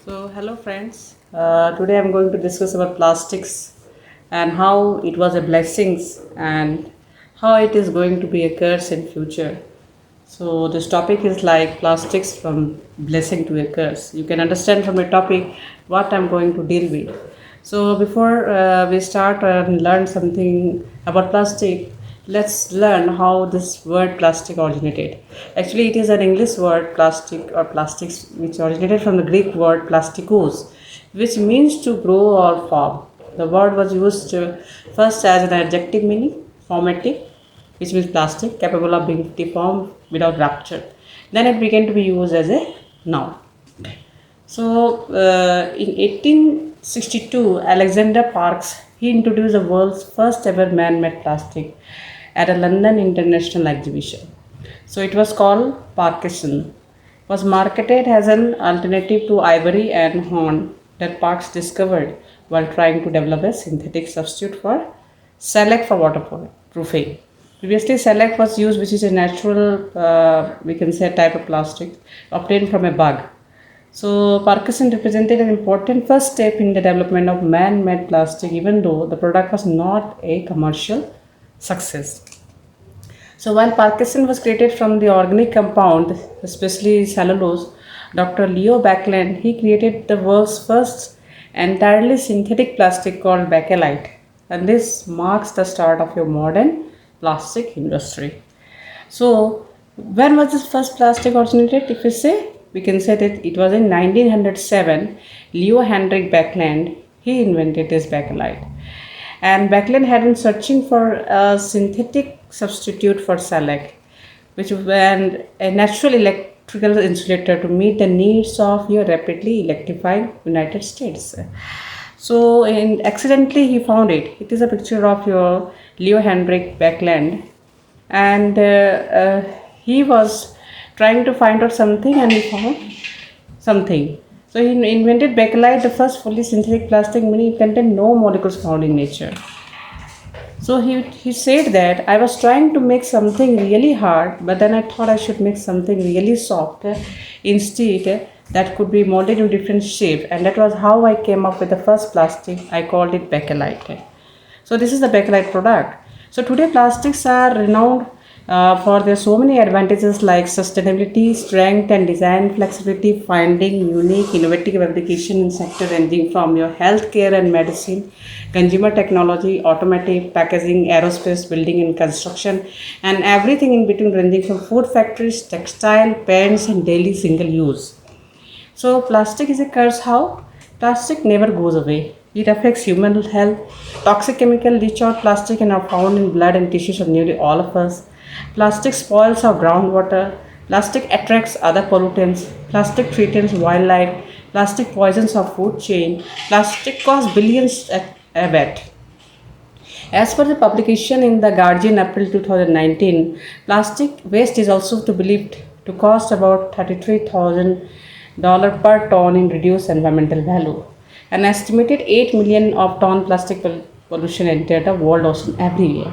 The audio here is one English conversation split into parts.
Hello friends. Today I'm going to discuss about plastics and how it was a blessings and how it is going to be a curse in future. So this topic is like plastics from blessing to a curse. You can understand from the topic what I'm going to deal with. So before we start and learn something about plastic, let's learn how this word plastic originated. Actually, it is an English word plastic or plastics which originated from the Greek word plastikos, which means to grow or form. The word was used first as an adjective meaning, formative, which means plastic, capable of being deformed without rupture. Then it began to be used as a noun. In 1862, Alexander Parkes he introduced the world's first ever man-made plastic at a London International Exhibition. So it was called Parkinson. Was marketed as an alternative to ivory and horn that Parkes discovered while trying to develop a synthetic substitute for shellac for waterproofing. Previously, shellac was used, which is a natural, we can say, type of plastic obtained from a bug. So, Parkinson represented an important first step in the development of man made plastic, even though the product was not a commercial success. So, while Parkinson was created from the organic compound, especially cellulose, Dr. Leo Baekeland he created the world's first entirely synthetic plastic called Bakelite, and this marks the start of your modern plastic industry. So, when was this first plastic originated? If we say, we can say that it was in 1907. Leo Hendrik Baekeland he invented this bakelite, and Baekeland had been searching for a synthetic substitute for shellac, which was a natural electrical insulator to meet the needs of your rapidly electrifying United States. So, accidentally he found it. It is a picture of your Leo Hendrik Baekeland, and he was trying to find out something, and he found something. So he invented bakelite, the first fully synthetic plastic, meaning it contained no molecules found in nature. So he said that I was trying to make something really hard, but then I thought I should make something really soft instead that could be molded in different shape, and that was how I came up with the first plastic. I called it bakelite. So this is the bakelite product. So today plastics are renowned for their so many advantages like sustainability, strength and design, flexibility, finding unique innovative application in sector ranging from your healthcare and medicine, consumer technology, automotive, packaging, aerospace, building and construction, and everything in between ranging from food factories, textile, paints and daily single use. So plastic is a curse how? Plastic never goes away. It affects human health. Toxic chemicals leach out plastic and are found in blood and tissues of nearly all of us. Plastic spoils our groundwater. Plastic attracts other pollutants. Plastic threatens wildlife. Plastic poisons our food chain. Plastic costs billions a vet. As per the publication in The Guardian April 2019, plastic waste is also to believed to cost about $33,000 per ton in reduced environmental value. An estimated 8 million of ton plastic pollution enter the world ocean every year.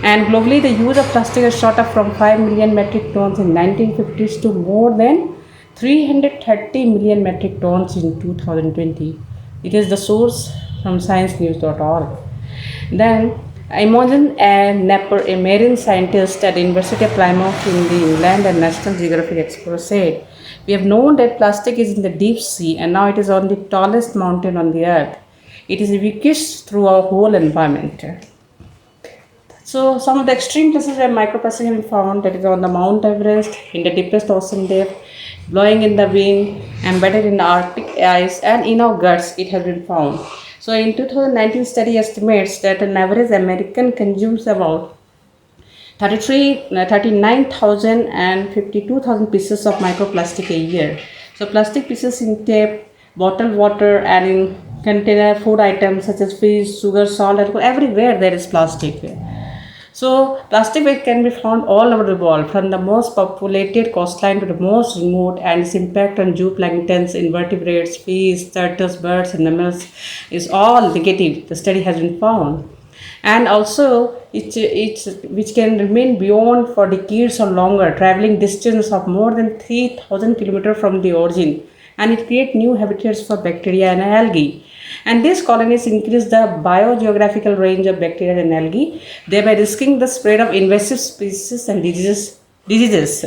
And globally, the use of plastic has shot up from 5 million metric tons in 1950s to more than 330 million metric tons in 2020. It is the source from sciencenews.org. Then, Imogen Napper, a marine scientist at the University of Plymouth in the England and National Geographic Explorer said, we have known that plastic is in the deep sea and now it is on the tallest mountain on the earth. It is ubiquitous through our whole environment. So some of the extreme places where microplastic have been found, that is on the Mount Everest, in the deepest ocean depth, blowing in the wind, embedded in the Arctic ice, and in our guts it has been found. So in 2019 study estimates that an average American consumes about 39,000 and 52,000 pieces of microplastic a year. So plastic pieces in tape, bottled water and in container food items such as fish, sugar, salt, alcohol, everywhere there is plastic. So plastic waste can be found all over the world, from the most populated coastline to the most remote, and its impact on zooplanktons, invertebrates, fish, turtles, birds, and mammals is all negative. The study has been found. And also, which can remain beyond for decades or longer, traveling distance of more than 3,000 kilometers from the origin, and it creates new habitats for bacteria and algae. And these colonies increase the biogeographical range of bacteria and algae, thereby risking the spread of invasive species and diseases.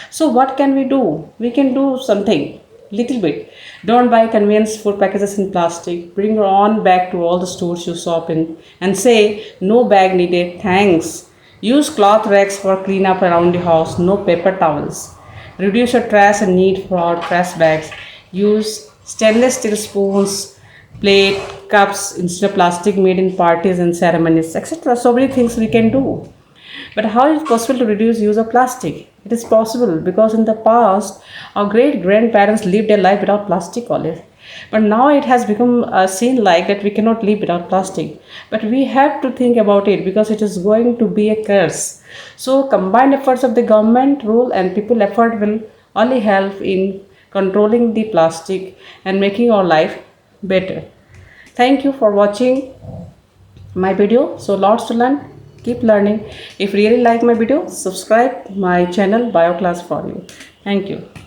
So what can we do? We can do something, little bit. Don't buy convenience food packages in plastic. Bring your own bag to all the stores you shop in and say, no bag needed, thanks. Use cloth racks for cleanup around the house, no paper towels. Reduce your trash and need for trash bags. Use stainless steel spoons, plate, cups instead of plastic made in parties and ceremonies, etc. So many things we can do. But how is it possible to reduce use of plastic? It is possible because in the past our great grandparents lived a life without plastic only. But now it has become seen like that we cannot live without plastic. But we have to think about it because it is going to be a curse. So combined efforts of the government rule and people effort will only help in controlling the plastic and making our life better. Thank you for watching my video. So lots to learn, keep learning. If you really like my video, subscribe my channel BioClass for you. Thank you.